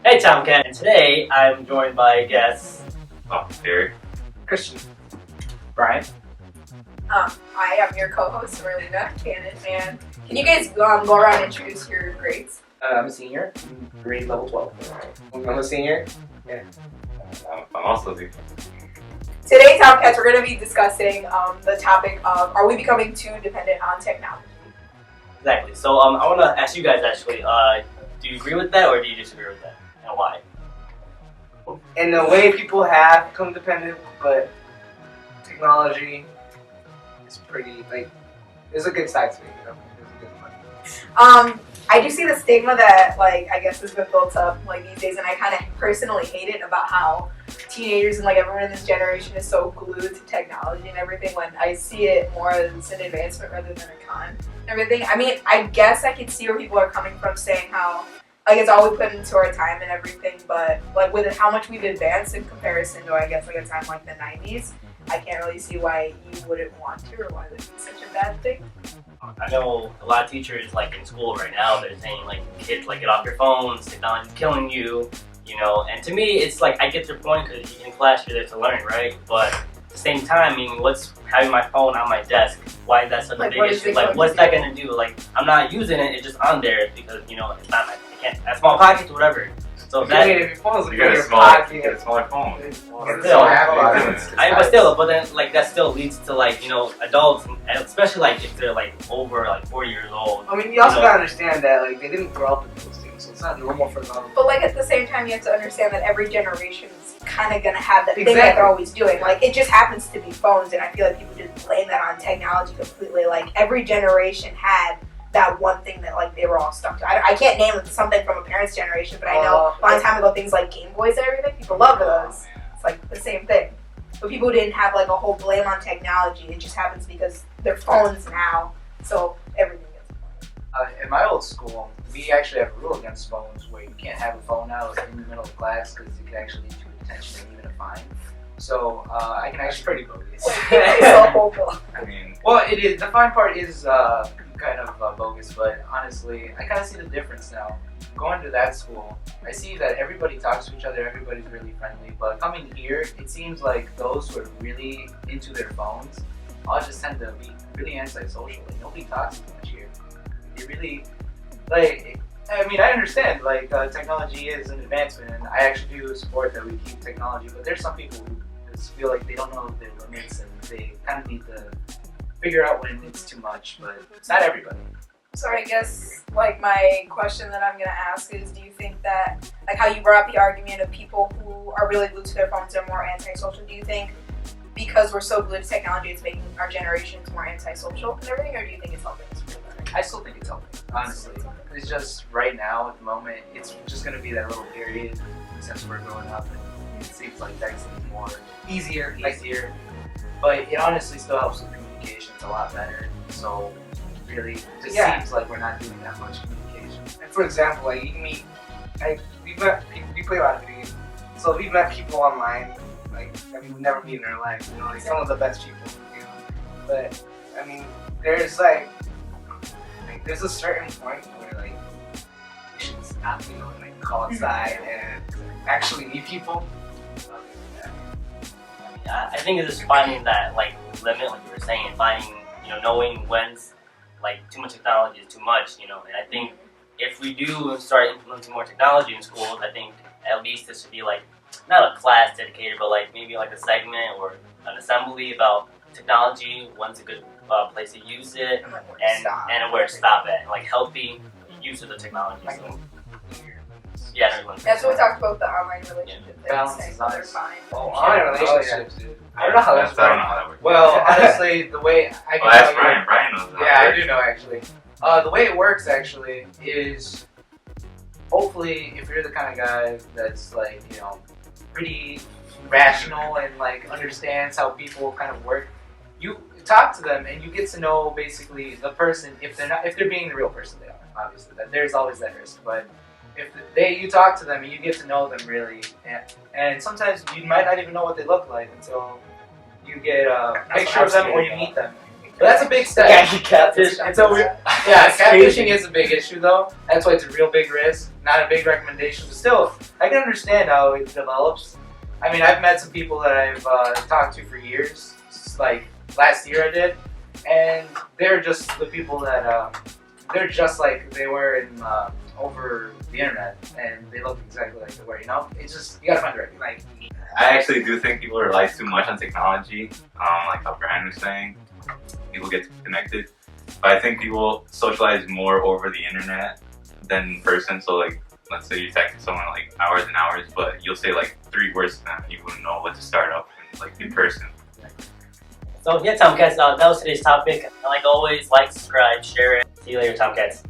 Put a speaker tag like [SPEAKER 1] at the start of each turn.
[SPEAKER 1] Hey Tomcat, and today I'm joined by guests.
[SPEAKER 2] Eric.
[SPEAKER 3] Christian.
[SPEAKER 1] Brian.
[SPEAKER 4] I am your co-host, Marlena Cannon, and can you guys go around and introduce your grades?
[SPEAKER 3] I'm a senior, grade level 12. I'm a senior. Yeah.
[SPEAKER 2] I'm also the.
[SPEAKER 4] Today, Tomcats, we're going to be discussing the topic of, are we becoming too dependent on technology?
[SPEAKER 1] Exactly. So I want to ask you guys actually, do you agree with that or do you disagree with that, and why?
[SPEAKER 3] In the way people have become dependent, but technology is pretty, there's a good side to it, you know? There's a good part.
[SPEAKER 4] I do see the stigma that, I guess has been built up, these days, and I kind of personally hate it about how teenagers and, everyone in this generation is so glued to technology and everything, when I see it more as an advancement rather than a con and everything. I mean, I guess I could see where people are coming from saying how, it's all we put into our time and everything, but, with how much we've advanced in comparison to, I guess, a time like the 90s, I can't really see why you wouldn't want to or why that would be such a bad thing.
[SPEAKER 1] I know a lot of teachers, in school right now, they're saying, kids, get off your phones, technology's killing you, and to me, it's I get your point because in class you're there to learn, right? But at the same time, I mean, what's having my phone on my desk? Why is that such a big issue? What's that gonna do? I'm not using it, it's just on there because, it's not I can't, I have small pockets or whatever. So that,
[SPEAKER 3] if your phone's
[SPEAKER 2] You get a
[SPEAKER 3] your
[SPEAKER 2] smaller,
[SPEAKER 3] pocket,
[SPEAKER 2] you get a smaller phone.
[SPEAKER 1] but still, that still leads to adults, and especially if they're over 40 years old.
[SPEAKER 3] I mean, you also gotta understand that they didn't grow up with those things, so it's not normal for them.
[SPEAKER 4] But at the same time, you have to understand that every generation's kind of gonna have that thing that they're always doing. It just happens to be phones, and I feel like people just blame that on technology completely. Every generation had that one thing that they were all stuck to. I can't name something from a parent's generation, but I know a long time ago things like Game Boys and everything, people love those. It's the same thing. But people didn't have a whole blame on technology. It just happens because they're phones now, so everything is.
[SPEAKER 5] In my old school, we actually have a rule against phones where you can't have a phone out in the middle of class because it can actually lead to detention and even a fine. So I can actually pretty bogus.
[SPEAKER 2] I mean,
[SPEAKER 5] well, it is. The fine part is kind of bogus, but honestly, I kind of see the difference now. Going to that school, I see that everybody talks to each other, everybody's really friendly, but coming here, it seems like those who are really into their phones all just tend to be really antisocial. Nobody talks too much here. They really, I mean, I understand, technology is an advancement, and I actually do support that we keep technology, but there's some people who just feel like they don't know their limits, and they kind of need to figure out when it's too much, but it's not everybody.
[SPEAKER 4] So I guess, my question that I'm going to ask is, do you think that, how you brought up the argument of people who are really glued to their phones are more antisocial, do you think because we're so glued to technology it's making our generations more antisocial and everything, or do you think it's helping us feel better?
[SPEAKER 5] I still think it's helping, honestly. It's just right now, at the moment, it's just going to be that little period since we're growing up, and it seems like texting is more easier. But it honestly still helps with communications a lot better. So really, it just seems like we're not doing that much communication.
[SPEAKER 3] And for example, you meet, we play a lot of video games, so we've met people online, we never meet in our lives, some of the best people, But, I mean, there's there's a certain point where, we should stop, and call outside and actually meet people.
[SPEAKER 1] I think it's just finding that limit, like you were saying, finding knowing when's too much technology is too much, and I think if we do start implementing more technology in schools, I think at least this should be not a class dedicated, but maybe a segment or an assembly about technology, when's a good place to use it, and where to stop at, healthy use of the technology. So. Yeah,
[SPEAKER 4] that's what we talked about, the online relationship thing.
[SPEAKER 5] Balance is
[SPEAKER 4] They're
[SPEAKER 5] nice.
[SPEAKER 4] fine.
[SPEAKER 3] Oh, online relationships, dude. I don't know how that's
[SPEAKER 2] I don't know how that works.
[SPEAKER 5] Well, honestly, the way I can
[SPEAKER 2] Ask
[SPEAKER 5] tell you-
[SPEAKER 2] Brian. Brian knows that.
[SPEAKER 5] Yeah, I do know actually. The way it works actually is, hopefully, if you're the kind of guy that's pretty rational and understands how people kind of work, you talk to them and you get to know basically the person if they're being the real person they are. Obviously, that there's always that risk, but if you talk to them and you get to know them really, and sometimes you might not even know what they look like until you get a picture of them or you meet them. But that's a big step.
[SPEAKER 1] catfish.
[SPEAKER 5] It's a weird. Yeah, catfishing is a big issue though. That's why it's a real big risk. Not a big recommendation, but still, I can understand how it develops. I mean, I've met some people that I've talked to for years. Like last year I did, and they're just the people that they're just like they were in over the internet, and they look exactly like they were. You know, it's just you gotta find the right like.
[SPEAKER 2] I actually do think people rely too much on technology, like how Brian was saying. People get connected, but I think people socialize more over the internet than in person. So like, let's say you text someone like hours and hours, but you'll say like 3 words to them, you wouldn't know what to start up with, like in person.
[SPEAKER 1] So yeah, Tomcats, that was today's topic. Like always, like, subscribe, share it. See you later, Tomcats.